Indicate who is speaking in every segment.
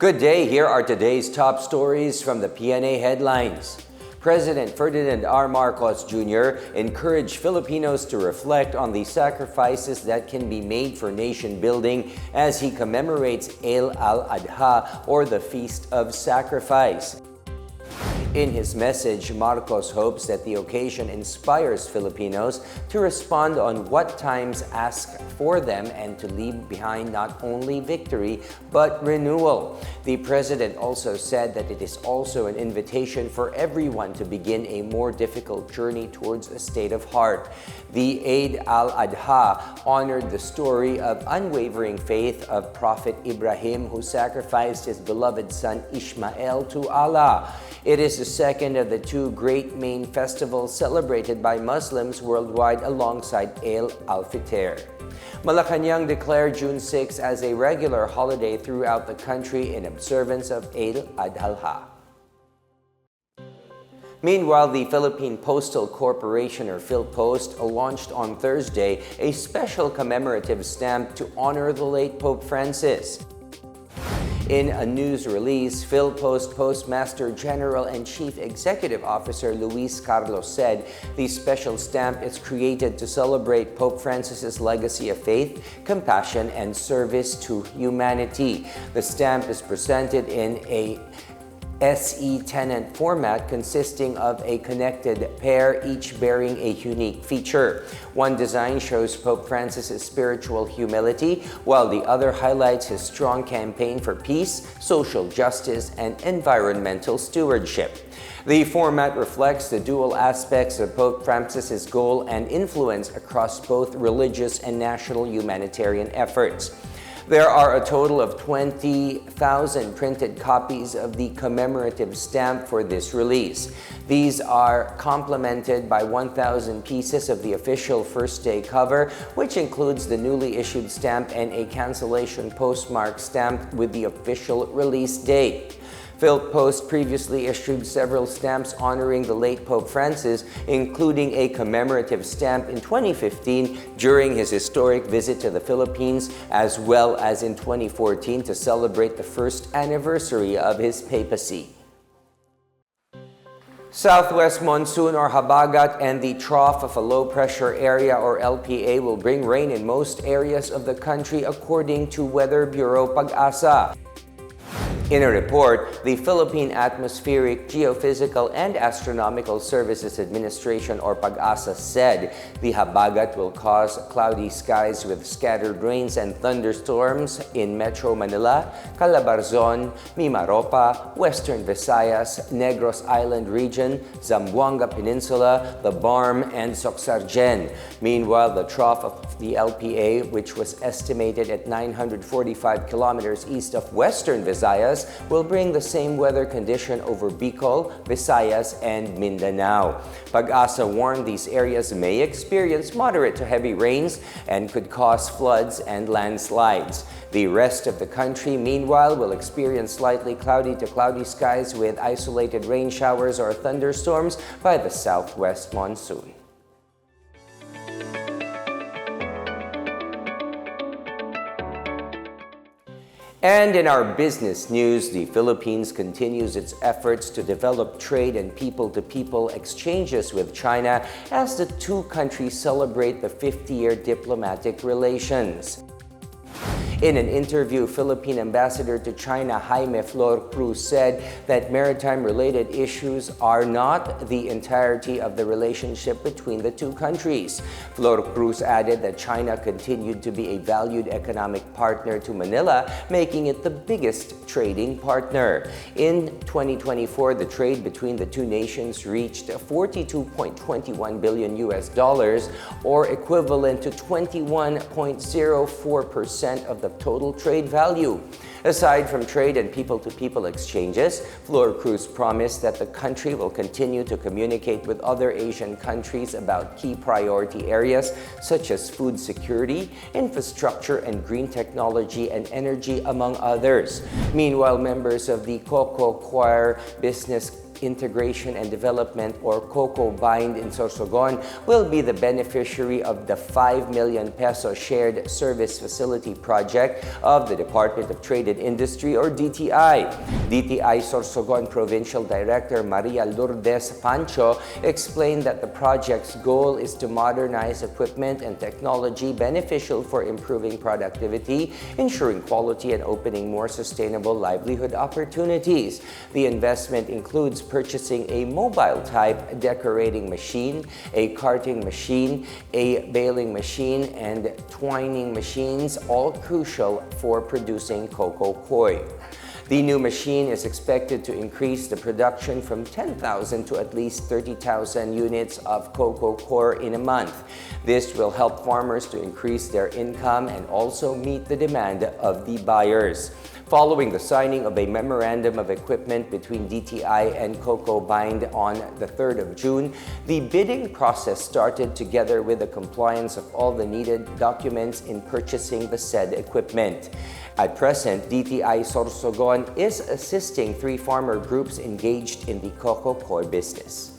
Speaker 1: Good day, here are today's top stories from the Pna Headlines. President Ferdinand R. Marcos Jr. encouraged Filipinos to reflect on the sacrifices that can be made for nation building as he commemorates Eid al-Adha, or the Feast of Sacrifice. In his message, Marcos hopes that the occasion inspires Filipinos to respond on what times ask for them and to leave behind not only victory but renewal. The president also said that it is also an invitation for everyone to begin a more difficult journey towards a state of heart. The Eid al-Adha honored the story of unwavering faith of Prophet Ibrahim, who sacrificed his beloved son Ishmael to Allah. It is the second of the two great main festivals celebrated by Muslims worldwide alongside Eid al-Fitr. Malacanang declared June 6 as a regular holiday throughout the country in observance of Eid al-Adha. Meanwhile, the Philippine Postal Corporation, or PHLPost, launched on Thursday a special commemorative stamp to honor the late Pope Francis. In a news release, PHLPost Postmaster General and Chief Executive Officer Luis Carlos said the special stamp is created to celebrate Pope Francis's legacy of faith, compassion, and service to humanity. The stamp is presented in a SE tenant format consisting of a connected pair, each bearing a unique feature. One design shows Pope Francis's spiritual humility, while the other highlights his strong campaign for peace, social justice, and environmental stewardship. The format reflects the dual aspects of Pope Francis's goal and influence across both religious and national humanitarian efforts. There are a total of 20,000 printed copies of the commemorative stamp for this release. These are complemented by 1,000 pieces of the official first day cover, which includes the newly issued stamp and a cancellation postmark stamp with the official release date. PHLPost previously issued several stamps honoring the late Pope Francis, including a commemorative stamp in 2015 during his historic visit to the Philippines, as well as in 2014 to celebrate the first anniversary of his papacy. Southwest monsoon, or habagat, and the trough of a low-pressure area, or LPA, will bring rain in most areas of the country, according to Weather Bureau Pag-asa. In a report, the Philippine Atmospheric, Geophysical, and Astronomical Services Administration, or Pag-asa, said the habagat will cause cloudy skies with scattered rains and thunderstorms in Metro Manila, Calabarzon, Mimaropa, Western Visayas, Negros Island region, Zamboanga Peninsula, the Barm, and Sorsogon. Meanwhile, the trough of the LPA, which was estimated at 945 kilometers east of Western Visayas, will bring the same weather condition over Bicol, Visayas, and Mindanao. Pag-asa warned these areas may experience moderate to heavy rains and could cause floods and landslides. The rest of the country, meanwhile, will experience slightly cloudy to cloudy skies with isolated rain showers or thunderstorms by the southwest monsoon. And in our business news, the Philippines continues its efforts to develop trade and people-to-people exchanges with China as the two countries celebrate the 50-year diplomatic relations. In an interview, Philippine Ambassador to China Jaime Flor Cruz said that maritime-related issues are not the entirety of the relationship between the two countries. Flor Cruz added that China continued to be a valued economic partner to Manila, making it the biggest trading partner. In 2024, the trade between the two nations reached $42.21 billion, or equivalent to 21.04% of the total trade value. Aside from trade and people-to-people exchanges, Flor Cruz promised that the country will continue to communicate with other Asian countries about key priority areas such as food security, infrastructure and green technology, and energy, among others. Meanwhile, members of the Coco Choir Business Integration and Development or COCO Bind in Sorsogon will be the beneficiary of the 5 million peso shared service facility project of the Department of Trade and Industry or DTI. DTI Sorsogon Provincial Director Maria Lourdes Pancho explained that the project's goal is to modernize equipment and technology beneficial for improving productivity, ensuring quality, and opening more sustainable livelihood opportunities. The investment includes purchasing a mobile-type decorating machine, a carting machine, a baling machine, and twining machines, all crucial for producing cocoa coir. The new machine is expected to increase the production from 10,000 to at least 30,000 units of cocoa coir in a month. This will help farmers to increase their income and also meet the demand of the buyers. Following the signing of a memorandum of equipment between DTI and COCO Bind on the 3rd of June, the bidding process started together with the compliance of all the needed documents in purchasing the said equipment. At present, DTI Sorsogon is assisting 3 farmer groups engaged in the cocoa coir business.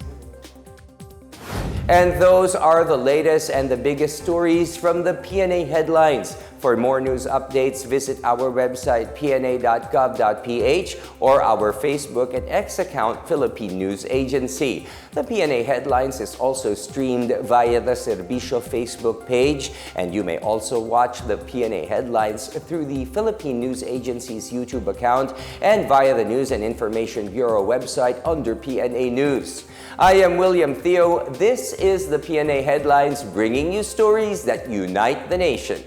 Speaker 1: And those are the latest and the biggest stories from the Pna Headlines. For more news updates, visit our website pna.gov.ph or our Facebook and X account, Philippine News Agency. The Pna Headlines is also streamed via the Serbisyo Facebook page, and you may also watch the Pna Headlines through the Philippine News Agency's YouTube account and via the News and Information Bureau website under Pna News. I am William Theo. This is the Pna Headlines, bringing you stories that unite the nation.